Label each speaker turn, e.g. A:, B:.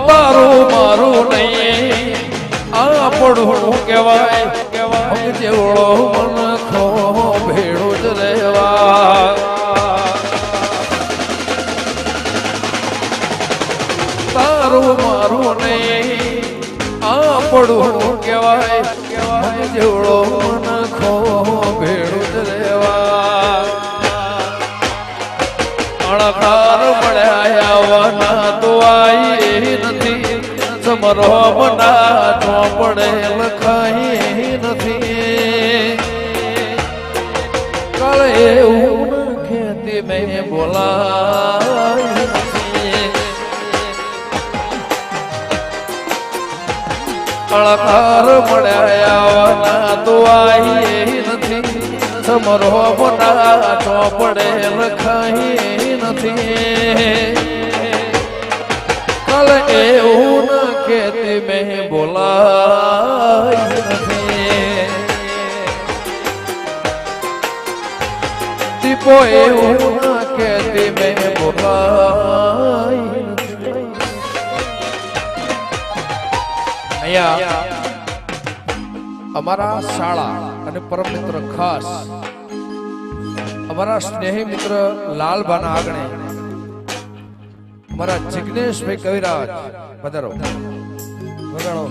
A: તારું મારું નહીં આ પડું કહેવાય જેવડો મનખો ભેળું જ રહેવા તારું મારું નહીં આ પડું કહેવાય જેવડો મનખો ભેળું જ રહેવા અણકાર મળ્યા આવવાના તો આવી નથી સમરો બના તો પડે લખાઈ નથી કાળે એવું ખેતી મેં બોલાય નથી અણકાર મળ્યા આવવાના તો આવી નથી સમરો બના તો પડે લખાઈ નથી કલ એવું ન કેતી મેં બોલાય નથી દીપો એવું ન કેતી મેં બોલાય નથી અહીંયા અમારા શાળા અને પરમ મિત્ર ખાસ અમારા સ્નેહી મિત્ર લાલબાના આગણે અમારા જિગ્નેશભાઈ કવિરાજ પધારો વગાડો